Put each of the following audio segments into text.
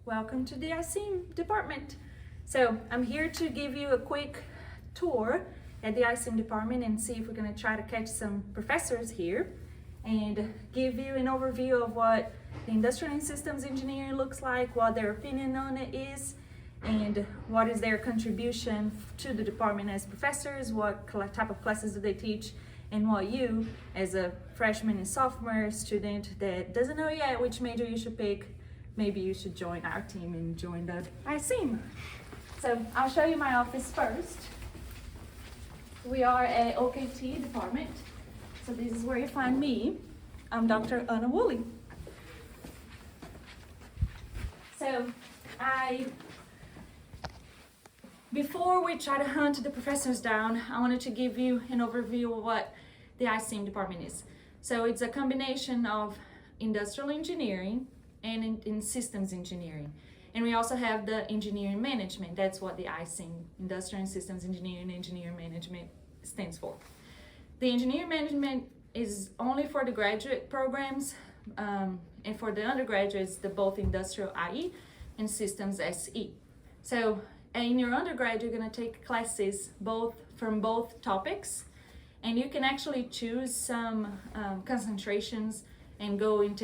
Welcome to the ISEEM department. So I'm here to give you a quick tour at the ISEEM department and see if we're going to try to catch some professors here and give you an overview of what the industrial and systems engineering looks like, what their opinion on it is, and what is their contribution to the department as professors, what type of classes do they teach, and what you, as a freshman and sophomore student that doesn't know yet which major you should pick, maybe you should join our team and join the ISEEM. So I'll show you my office first. We are at OKT department. So this is where you find me. I'm Dr. Anna Woolley. So before we try to hunt the professors down, I wanted to give you an overview of what the ISEEM department is. So it's a combination of industrial engineering and in systems engineering. And we also have the engineering management. That's what the ISEEM, Industrial and Systems Engineering and Engineering Management, stands for. The engineering management is only for the graduate programs, and for the undergraduates, the both industrial IE and systems SE. So in your undergrad, you're going to take classes from both topics, and you can actually choose some concentrations and go and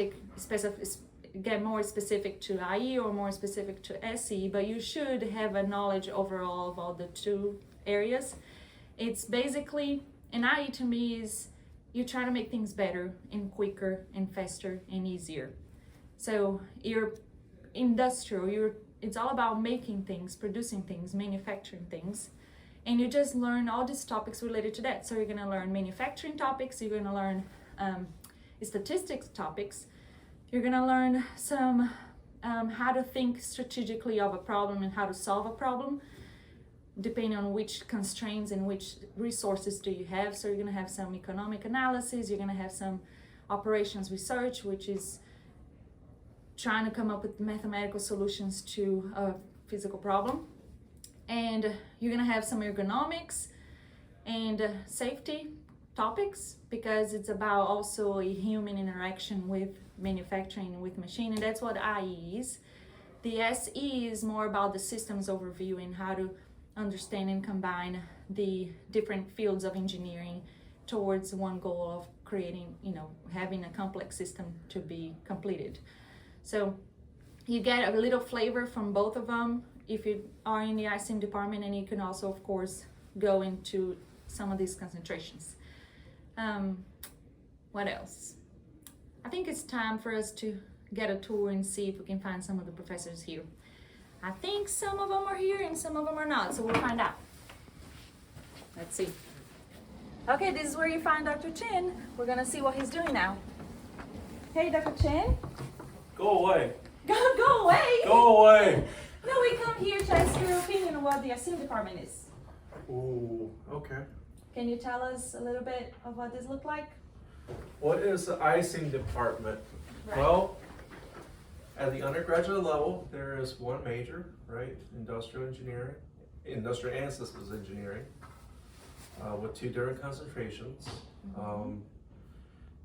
get more specific to IE or more specific to SE, but you should have a knowledge overall of all the two areas. It's basically, an IE to me is you try to make things better and quicker and faster and easier. So you're industrial, it's all about making things, producing things, manufacturing things, and you just learn all these topics related to that. So you're going to learn manufacturing topics, you're going to learn statistics topics, you're going to learn some how to think strategically of a problem and how to solve a problem, depending on which constraints and which resources do you have. So you're going to have some economic analysis, you're going to have some operations research, which is trying to come up with mathematical solutions to a physical problem. And you're going to have some ergonomics and safety topics, because it's about also a human interaction with manufacturing, with machine, and that's what IE is. The SE is more about the systems overview and how to understand and combine the different fields of engineering towards one goal of creating, having a complex system to be completed. So you get a little flavor from both of them if you are in the ISEEM department, and you can also, of course, go into some of these concentrations. What else? I think it's time for us to get a tour and see if we can find some of the professors here. I think some of them are here and some of them are not, so we'll find out. Let's see. Okay, this is where you find Dr. Chen. We're gonna see what he's doing now. Hey, Dr. Chen. Go away. Go away. Go away. No, we come here to ask your opinion on what the ISEEM department is. Ooh, okay. Can you tell us a little bit of what this looks like? What is the ISEEM department? Right. Well, at the undergraduate level, there is one major, right? Industrial engineering, industrial and systems engineering, with two different concentrations.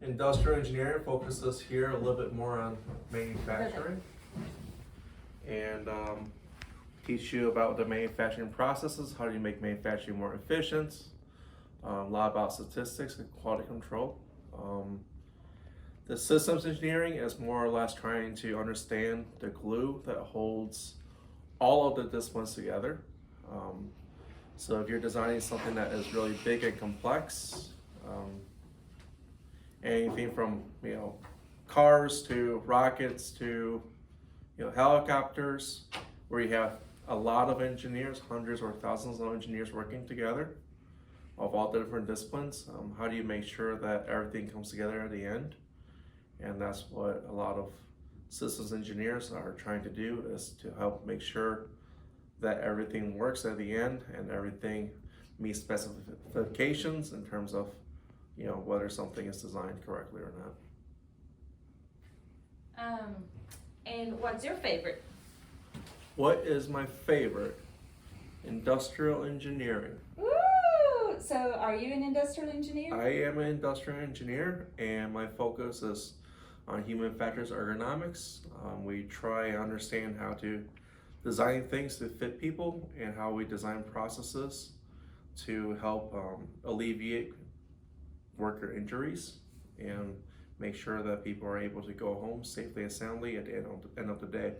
Industrial engineering focuses here a little bit more on manufacturing and teach you about the manufacturing processes, how do you make manufacturing more efficient, a lot about statistics and quality control. The systems engineering is more or less trying to understand the glue that holds all of the disciplines together. So if you're designing something that is really big and complex, anything from cars to rockets to helicopters, where you have a lot of engineers, hundreds or thousands of engineers working together of all different disciplines. How do you make sure that everything comes together at the end? And that's what a lot of systems engineers are trying to do, is to help make sure that everything works at the end and everything meets specifications in terms of whether something is designed correctly or not. And what's your favorite? What is my favorite? Industrial engineering. Woo! So are you an industrial engineer? I am an industrial engineer, and my focus is on human factors ergonomics. We try and understand how to design things to fit people and how we design processes to help alleviate worker injuries and make sure that people are able to go home safely and soundly at the end of the day.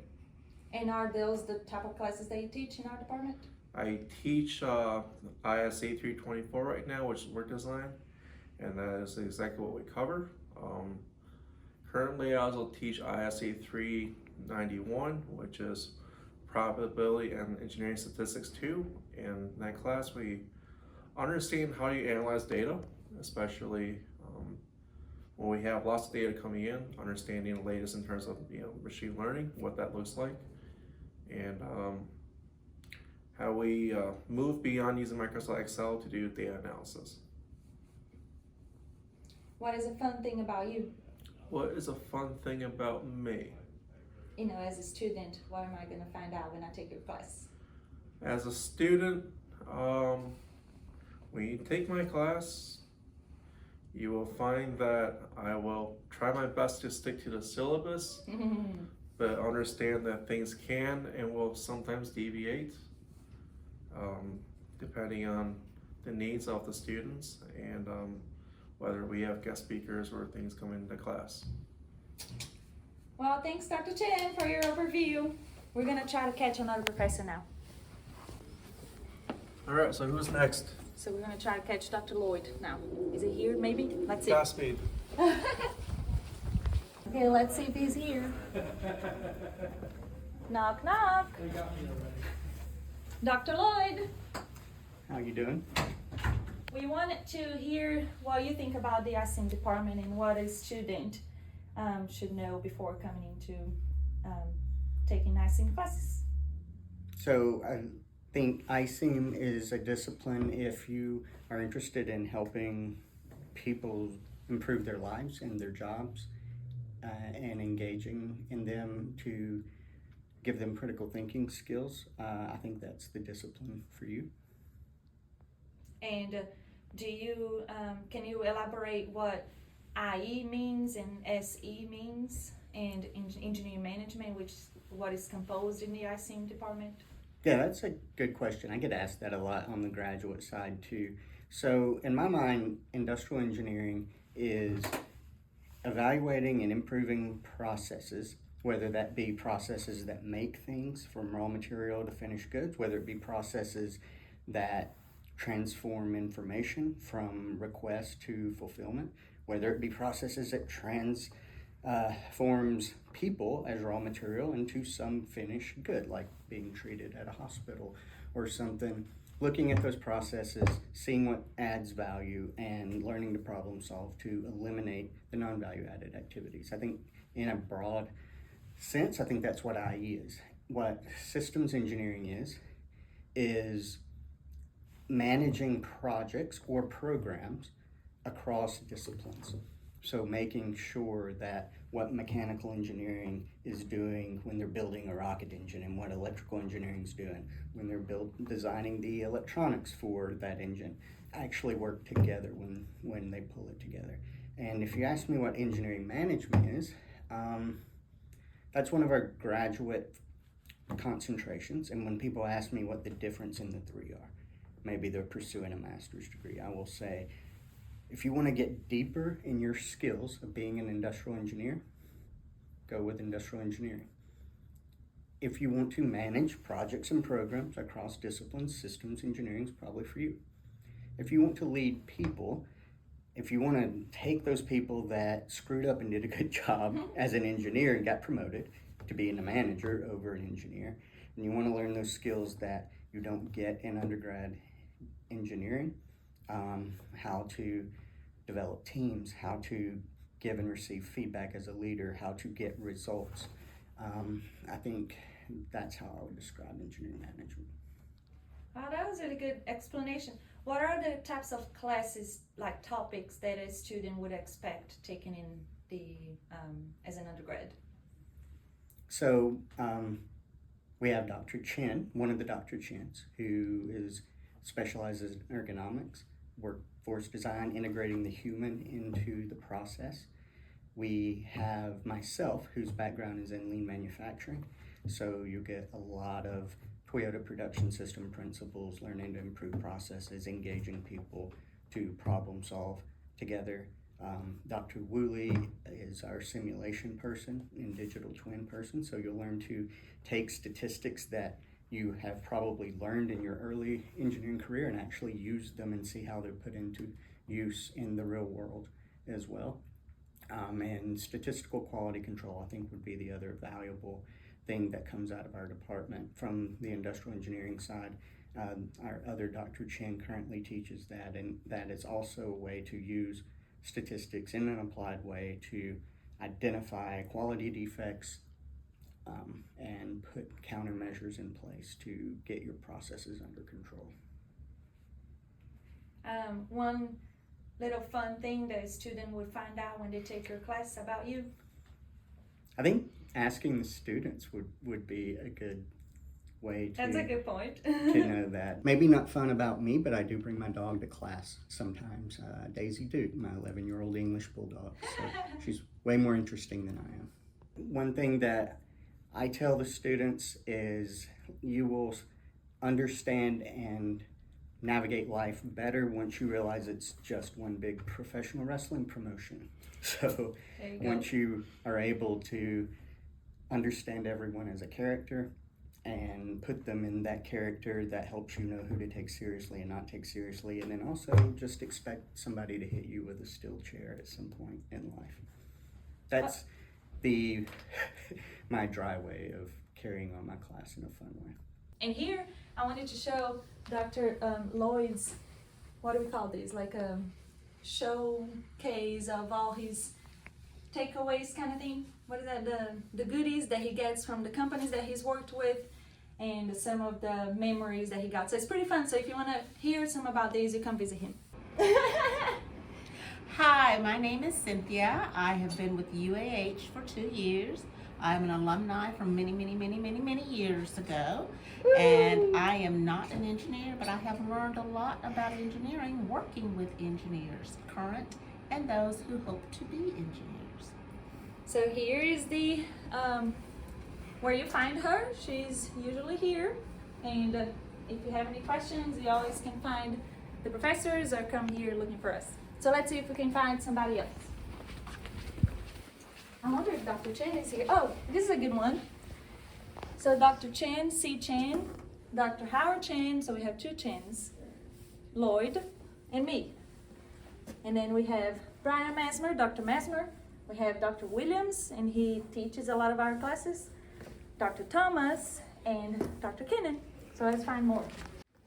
And are those the type of classes that you teach in our department? I teach ISE 324 right now, which is work design, and that is exactly what we cover. Currently, I also teach ISE 391, which is probability and engineering statistics 2. In that class, we understand how you analyze data, especially when we have lots of data coming in, understanding the latest in terms of machine learning, what that looks like, and how we move beyond using Microsoft Excel to do data analysis. What is a fun thing about you? What is a fun thing about me? As a student, what am I going to find out when I take your class? As a student, when you take my class, you will find that I will try my best to stick to the syllabus, but understand that things can and will sometimes deviate, depending on the needs of the students and whether we have guest speakers or things come into class. Well, thanks Dr. Chen for your overview. We're going to try to catch another professor now. All right, so who's next? So we're going to try to catch Dr. Lloyd now. Is he here maybe? Let's see. Godspeed. Okay, let's see if he's here. Knock, knock. Dr. Lloyd. How you doing? We wanted to hear what you think about the ISEEM department and what a student should know before coming into taking ISEEM classes. So I think ISEEM is a discipline if you are interested in helping people improve their lives and their jobs and engaging in them to give them critical thinking skills. I think that's the discipline for you. And can you elaborate what IE means and SE means and engineering management, what is composed in the ISEEM department? Yeah, that's a good question. I get asked that a lot on the graduate side too. So in my mind, industrial engineering is evaluating and improving processes, whether that be processes that make things from raw material to finished goods, whether it be processes that transform information from request to fulfillment, whether it be processes that transforms people as raw material into some finished good, like being treated at a hospital or something. Looking at those processes, seeing what adds value, and learning to problem solve to eliminate the non-value added activities. I think in a broad sense, I think that's what IE is. What systems engineering is managing projects or programs across disciplines. So making sure that what mechanical engineering is doing when they're building a rocket engine and what electrical engineering is doing when they're designing the electronics for that engine actually work together when they pull it together. And if you ask me what engineering management is, that's one of our graduate concentrations. And when people ask me what the difference in the three are, maybe they're pursuing a master's degree, I will say, if you want to get deeper in your skills of being an industrial engineer, go with industrial engineering. If you want to manage projects and programs across disciplines, systems engineering is probably for you. If you want to lead people, if you want to take those people that screwed up and did a good job as an engineer and got promoted to being a manager over an engineer, and you want to learn those skills that you don't get in undergrad engineering, how to develop teams, how to give and receive feedback as a leader, how to get results. I think that's how I would describe engineering management. Oh, that was a really good explanation. What are the types of classes, like topics, that a student would expect taken in the as an undergrad? So we have Dr. Chen, one of the Dr. Chens, who specializes in ergonomics, workforce design, integrating the human into the process. We have myself, whose background is in lean manufacturing. So you get a lot of Toyota production system principles, learning to improve processes, engaging people to problem solve together. Dr. Woolley is our simulation person and digital twin person. So you'll learn to take statistics that you have probably learned in your early engineering career and actually use them and see how they're put into use in the real world as well. And statistical quality control, I think, would be the other valuable thing that comes out of our department. From the industrial engineering side, our other Dr. Chen currently teaches that, and that is also a way to use statistics in an applied way to identify quality defects and put countermeasures in place to get your processes under control. One little fun thing that a student would find out when they take your class about you? I think asking the students would be a good way to, That's a good point. to know that. Maybe not fun about me, but I do bring my dog to class sometimes. Daisy Duke, my 11-year-old English bulldog. So she's way more interesting than I am. One thing that I tell the students is you will understand and navigate life better once you realize it's just one big professional wrestling promotion. So once you are able to understand everyone as a character and put them in that character, that helps you know who to take seriously and not take seriously, and then also just expect somebody to hit you with a steel chair at some point in life. That's my dry way of carrying on my class in a fun way. And here, I wanted to show Dr. Lloyd's, what do we call these? Like a showcase of all his takeaways kind of thing. What is that? The goodies that he gets from the companies that he's worked with and some of the memories that he got. So it's pretty fun. So if you want to hear some about these, you come visit him. Hi, my name is Cynthia. I have been with UAH for 2 years. I'm an alumni from many years ago. And I am not an engineer, but I have learned a lot about engineering working with engineers, current and those who hope to be engineers. So here is the where you find her. She's usually here, and if you have any questions, you always can find the professors or come here looking for us. So let's see if we can find somebody else. I wonder if Dr. Chen is here. Oh, this is a good one. So Dr. Chen, C. Chen, Dr. Howard Chen, so we have 2 Chens, Lloyd, and me. And then we have Brian Mesmer, Dr. Mesmer. We have Dr. Williams, and he teaches a lot of our classes. Dr. Thomas, and Dr. Kinnan. So let's find more.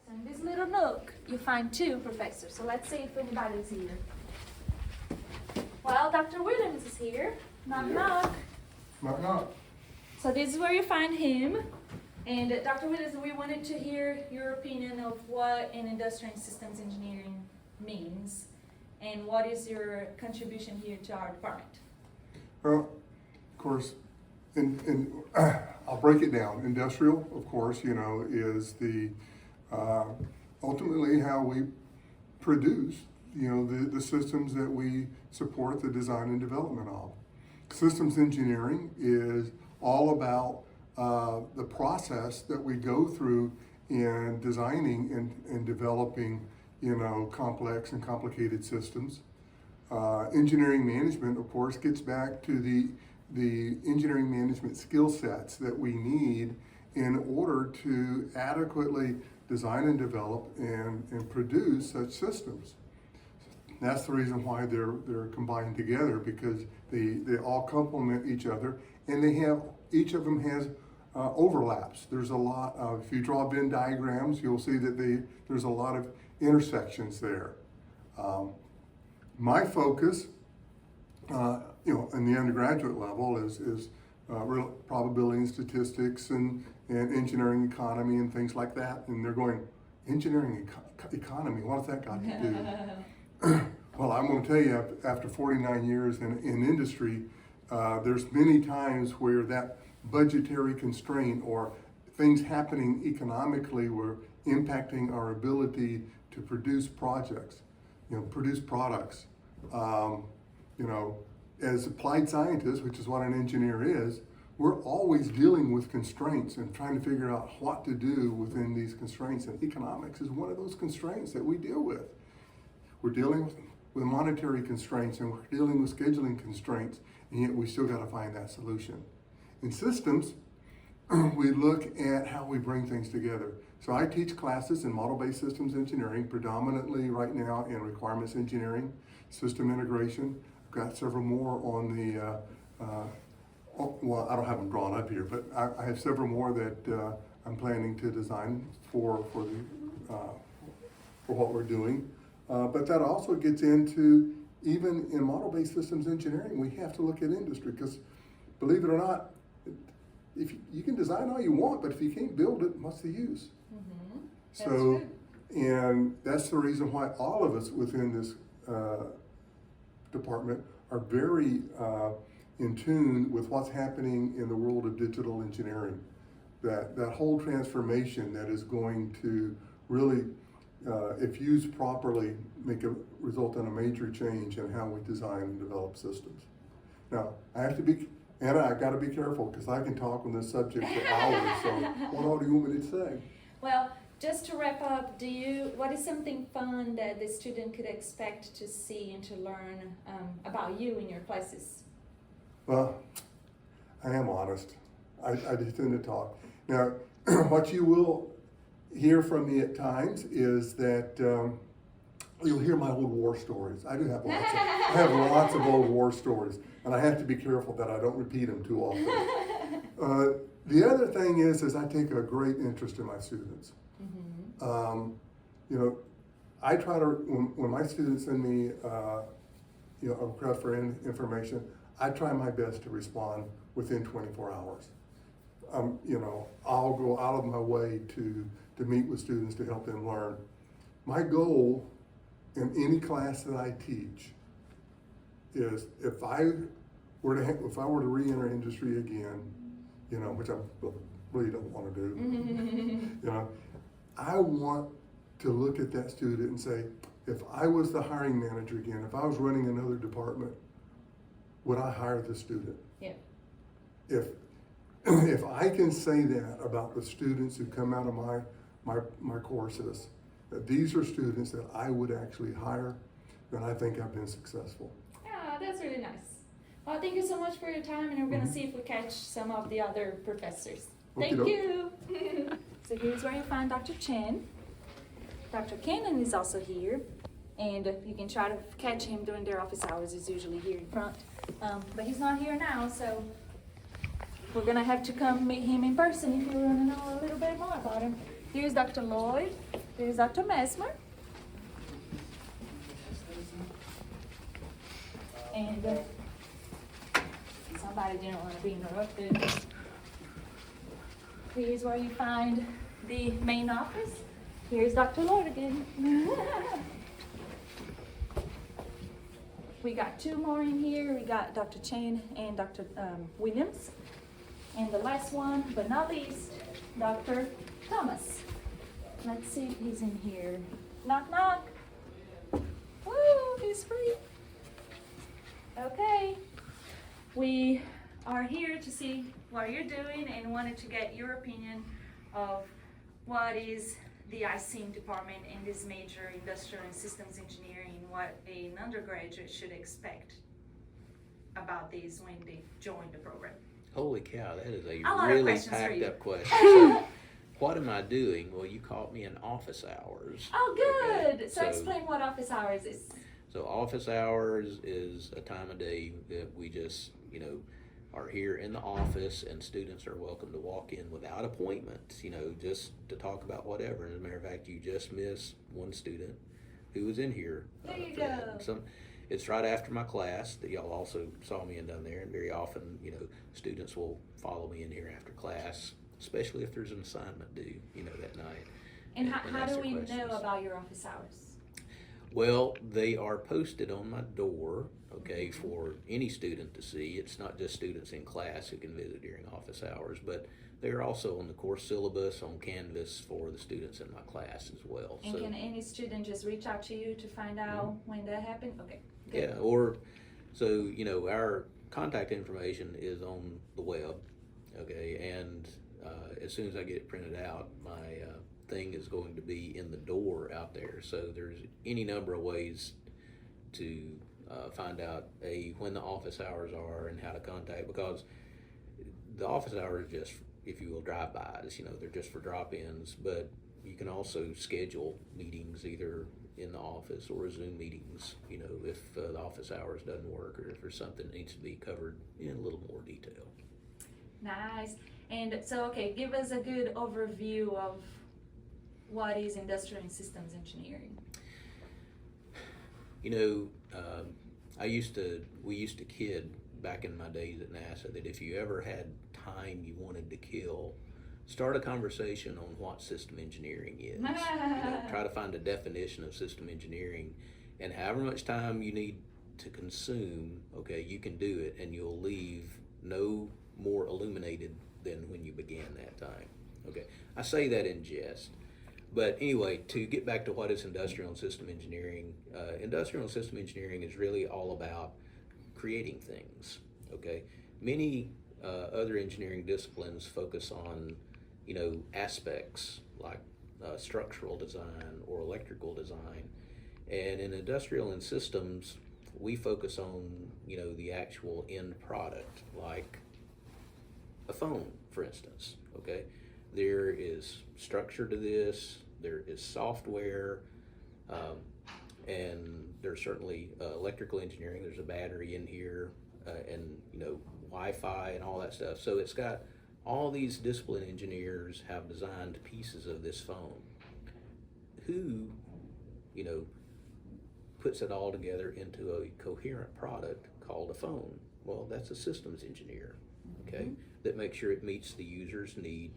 In this little nook, you find 2 professors. So let's see if anybody's here. Well, Dr. Williams is here. Knock, knock. Knock, knock. So this is where you find him. And Dr. Williams, we wanted to hear your opinion of what an industrial and systems engineering means, and what is your contribution here to our department? Well, of course, I'll break it down. Industrial, of course, is the ultimately how we produce, the systems that we support the design and development of. Systems engineering is all about the process that we go through in designing and developing, complex and complicated systems. Engineering management, of course, gets back to the engineering management skill sets that we need in order to adequately design and develop and produce such systems. That's the reason why they're combined together, because they all complement each other, and each of them has overlaps. There's a lot of, if you draw Venn diagrams, you'll see that there's a lot of intersections there. My focus, in the undergraduate level is real probability and statistics and engineering economy and things like that. And they're going, engineering economy, what has that got to do? Well, I'm going to tell you, after 49 years in industry, there's many times where that budgetary constraint or things happening economically were impacting our ability to produce projects, produce products. as applied scientists, which is what an engineer is, we're always dealing with constraints and trying to figure out what to do within these constraints. And economics is one of those constraints that we deal with. We're dealing with monetary constraints and we're dealing with scheduling constraints, and yet we still got to find that solution. In systems, we look at how we bring things together. So I teach classes in model-based systems engineering, predominantly right now in requirements engineering, system integration. I've got several more on the, well, I don't have them drawn up here, but I have several more that I'm planning to design for what we're doing. But that also gets into, even in model-based systems engineering, we have to look at industry, because believe it or not, if you can design all you want, but if you can't build it, what's the use? That's So, true. and that's the reason why all of us within this department are very in tune with what's happening in the world of digital engineering. That whole transformation that is going to really, if used properly, result in a major change in how we design and develop systems. Now, Anna, I gotta be careful, because I can talk on this subject for hours, so what all do you want me to say? Well, just to wrap up, what is something fun that the student could expect to see and to learn about you in your classes? Well, I am honest. I just tend to talk. Now, what you will hear from me at times is that you'll hear my old war stories. I have lots of old war stories, and I have to be careful that I don't repeat them too often. The other thing is I take a great interest in my students. You know, I try to, when my students send me, a request for information, I try my best to respond within 24 hours. I'll go out of my way to meet with students to help them learn. My goal in any class that I teach is, if I were to re-enter industry again, which I really don't want to do, I want to look at that student and say, if I was the hiring manager again, if I was running another department, would I hire this student? Yeah. If I can say that about the students who come out of my courses, that these are students that I would actually hire, then I think I've been successful. Yeah, that's really nice. Well, thank you so much for your time, and we're going to see if we catch some of the other professors. Thank you. So here's where you find Dr. Chen. Dr. Cannon is also here, and you can try to catch him during their office hours. He's usually here in front, but he's not here now, so we're gonna have to come meet him in person if you want to know a little bit more about him. Here's Dr. Lloyd. Here's Dr. Mesmer. And somebody didn't want to be interrupted. Here's where you find the main office. Here's Dr. Lloyd again. We got two more in here. We got Dr. Chen and Dr. Williams. And the last one, but not least, Dr. Thomas. Let's see if he's in here. Knock, knock. Woo, he's free. Okay. We are here to see what you're doing and wanted to get your opinion of what is the ISEEM department in this major industrial and systems engineering, what an undergraduate should expect about these when they join the program. Holy cow, that is A lot of really questions for packed you. up question. So, what am I doing? Well, you caught me in office hours. Oh, good. Okay, So explain what office hours is. So office hours is a time of day that we just, are here in the office, and students are welcome to walk in without appointments, just to talk about whatever. And as a matter of fact, you just missed one student who was in here. There you for that. go. And it's right after my class that y'all also saw me in down there, and very often, students will follow me in here after class, especially if there's an assignment due, that night. And how ask do their we questions. know about your office hours? Well, they are posted on my door, for any student to see. It's not just students in class who can visit during office hours, but they're also on the course syllabus on Canvas for the students in my class as well. And can any student just reach out to you to find out when that happened? Okay. Good. Yeah, or So, you know, our contact information is on the web, okay, and as soon as I get it printed out, my thing is going to be in the door out there. So there's any number of ways to find out when the office hours are and how to contact, because the office hours are just, if you will, drive-bys, you know, they're just for drop-ins, but you can also schedule meetings either in the office or Zoom meetings, you know, if the office hours doesn't work or if there's something that needs to be covered in a little more detail. Nice. And so, okay, give us a good overview of what is industrial and systems engineering. You know, we used to kid back in my days at NASA that if you ever had time you wanted to kill, start a conversation on what system engineering is. You know, try to find a definition of system engineering, and however much time you need to consume, okay, you can do it, and you'll leave no more illuminated than when you began that time. Okay, I say that in jest. But anyway, to get back to what is industrial and system engineering, industrial and system engineering is really all about creating things, okay? Many other engineering disciplines focus on, you know, aspects like structural design or electrical design. And in industrial and systems, we focus on, you know, the actual end product, like a phone, for instance, okay? There is structure to this, there is software, and there's certainly electrical engineering. There's a battery in here, and, you know, Wi-Fi and all that stuff. So it's got all these discipline engineers have designed pieces of this phone. Who, you know, puts it all together into a coherent product called a phone? Well, that's a systems engineer, okay, that makes sure it meets the user's need.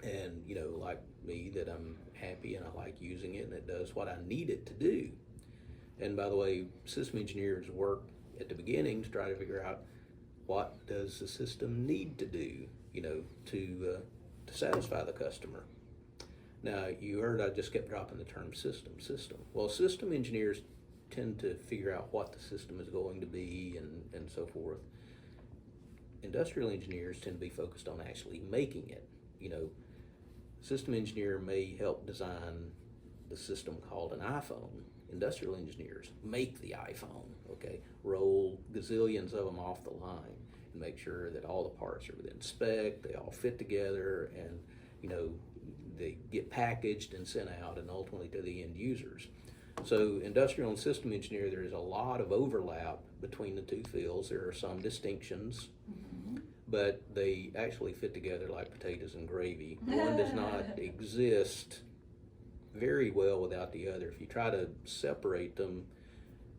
And, you know, like me, that I'm happy and I like using it and it does what I need it to do. And by the way, system engineers work at the beginning to try to figure out what does the system need to do, you know, to satisfy the customer. Now, you heard I just kept dropping the term system. Well, system engineers tend to figure out what the system is going to be and so forth. Industrial engineers tend to be focused on actually making it. You know, system engineer may help design the system called an iPhone. Industrial engineers make the iPhone, okay? Roll gazillions of them off the line and make sure that all the parts are within spec, they all fit together, and, you know, they get packaged and sent out and ultimately to the end users. So industrial and system engineer, there is a lot of overlap between the two fields. There are some distinctions, but they actually fit together like potatoes and gravy. One does not exist very well without the other. If you try to separate them,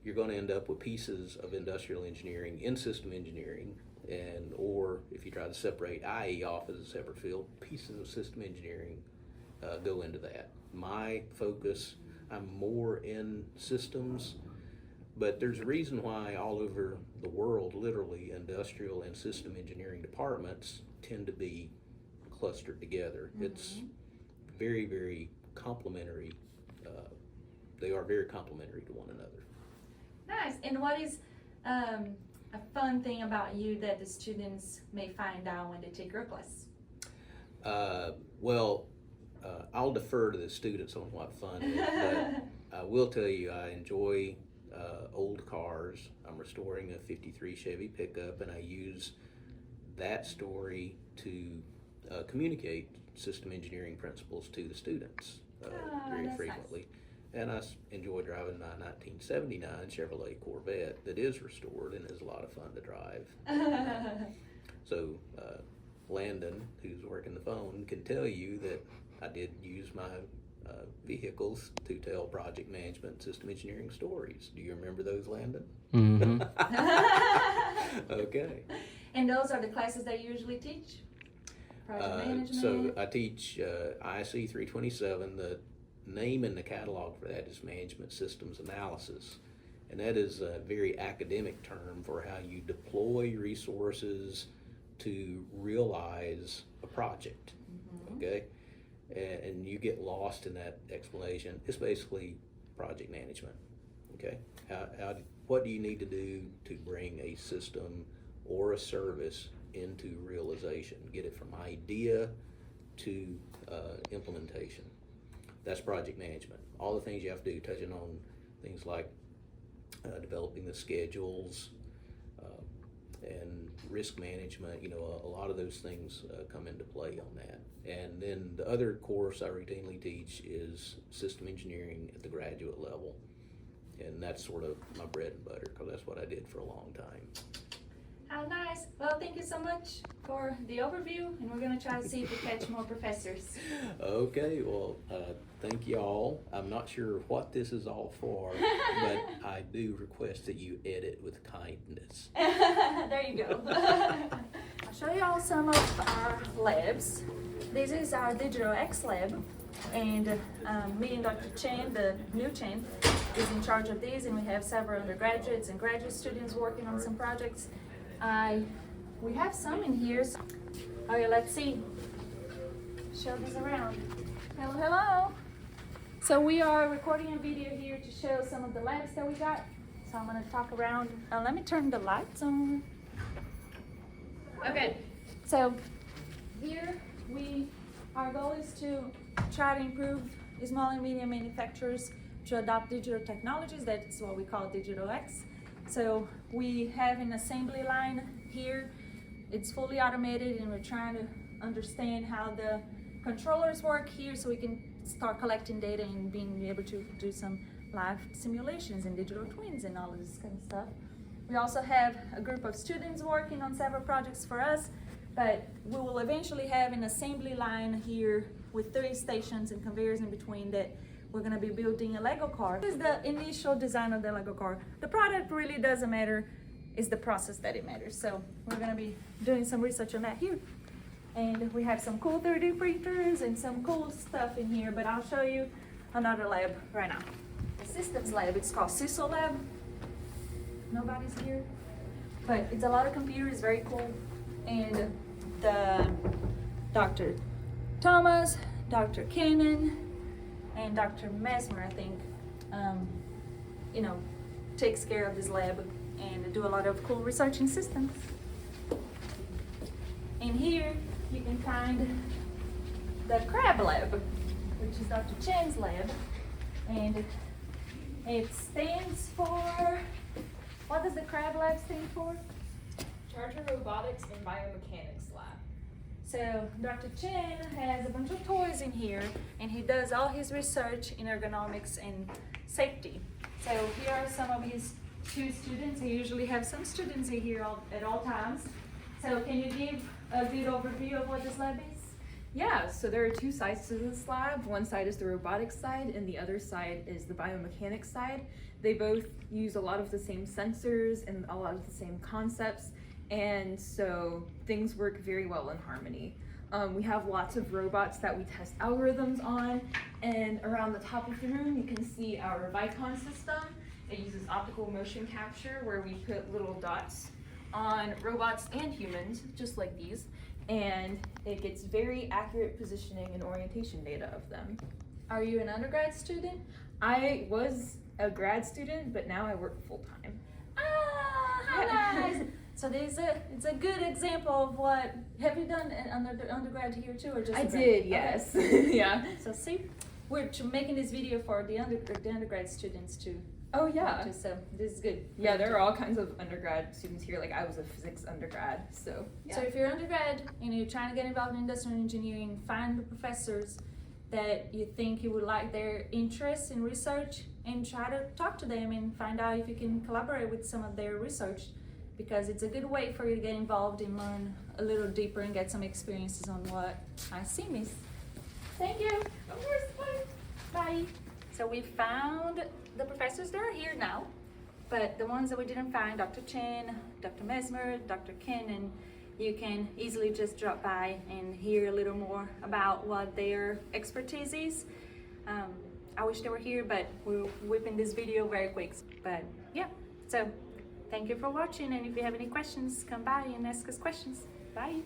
you're going to end up with pieces of industrial engineering in system engineering, and or if you try to separate IE off as a separate field, pieces of system engineering go into that. My focus, I'm more in systems, but there's a reason why all over the world, literally, industrial and system engineering departments tend to be clustered together. It's very, very complementary. They are very complementary to one another. Nice. And what is a fun thing about you that the students may find out when they take your class? Well, I'll defer to the students on what fun is, but I will tell you I enjoy old cars. I'm restoring a 53 Chevy pickup, and I use that story to communicate system engineering principles to the students very frequently. Nice. And I enjoy driving my 1979 Chevrolet Corvette that is restored and is a lot of fun to drive. So Landon, who's working the phone, can tell you that I did use my vehicles to tell project management system engineering stories. Do you remember those, Landon? Mm-hmm. Okay. And those are the classes that you usually teach? Project management? So I teach ISE 327. The name in the catalog for that is Management Systems Analysis. And that is a very academic term for how you deploy resources to realize a project, okay? And you get lost in that explanation. It's basically project management, Okay, what do you need to do to bring a system or a service into realization? Get it from idea to implementation. That's project management. All the things you have to do, touching on things like developing the schedules and risk management. You know, a lot of those things come into play on that. And then the other course I routinely teach is system engineering at the graduate level. And that's sort of my bread and butter, because that's what I did for a long time. How nice. Well, thank you so much for the overview, and we're going to try to see if we catch more professors. Okay, well, thank you all. I'm not sure what this is all for, but I do request that you edit with kindness. There you go. I'll show you all some of our labs. This is our Digital X lab, and me and Dr. Chen, the new Chen, is in charge of these, and we have several undergraduates and graduate students working on some projects. We have some in here. Oh yeah, let's see. Show this around. Hello, hello. So we are recording a video here to show some of the labs that we got. So I'm gonna talk around. Let me turn the lights on. Okay, so here our goal is to try to improve small and medium manufacturers to adopt digital technologies. That's what we call Digital X. So we have an assembly line here. It's fully automated, and we're trying to understand how the controllers work here so we can start collecting data and being able to do some live simulations and digital twins and all of this kind of stuff. We also have a group of students working on several projects for us, but we will eventually have an assembly line here with 3 stations and conveyors in between that we're going to be building a Lego car. This is the initial design of the Lego car. The product really doesn't matter, it's the process that it matters. So we're going to be doing some research on that here. And we have some cool 3D printers and some cool stuff in here, but I'll show you another lab right now. The systems lab, it's called CISO lab. Nobody's here, but it's a lot of computers, very cool. And the Dr. Thomas, Dr. Cannon, and Dr. Mesmer, I think, takes care of this lab and do a lot of cool research in systems. And here you can find the crab lab, which is Dr. Chen's lab, and it stands for, what does the crab lab stand for? Charger Robotics and Biomechanics Lab. So Dr. Chen has a bunch of toys in here, and he does all his research in ergonomics and safety. So here are some of his 2 students. He usually has some students in here at all times. So can you give a good overview of what this lab is? Yeah, so there are 2 sides to this lab. One side is the robotics side, and the other side is the biomechanics side. They both use a lot of the same sensors and a lot of the same concepts, and so things work very well in harmony. We have lots of robots that we test algorithms on, and around the top of the room you can see our Vicon system. It uses optical motion capture, where we put little dots on robots and humans, just like these, and it gets very accurate positioning and orientation data of them. Are you an undergrad student? I was a grad student, but now I work full-time. Ah, how nice! So it's a good example of what, have you done an undergrad here too, or just I a grad? did, yes. Yeah. So see, we're making this video for the undergrad students too. Oh yeah. So this is good. Yeah, there are all kinds of undergrad students here. Like I was a physics undergrad, so yeah. So if you're undergrad and you're trying to get involved in industrial engineering, find the professors that you think you would like their interests in research, and try to talk to them and find out if you can collaborate with some of their research, because it's a good way for you to get involved and learn a little deeper and get some experiences on what ISEEM is. Thank you. Of course. Bye. Bye. So we found the professors that are here now, but the ones that we didn't find, Dr. Chen, Dr. Mesmer, Dr. Cannon, you can easily just drop by and hear a little more about what their expertise is. I wish they were here, but we're whipping this video very quick. But yeah, so thank you for watching, and if you have any questions, come by and ask us questions. Bye.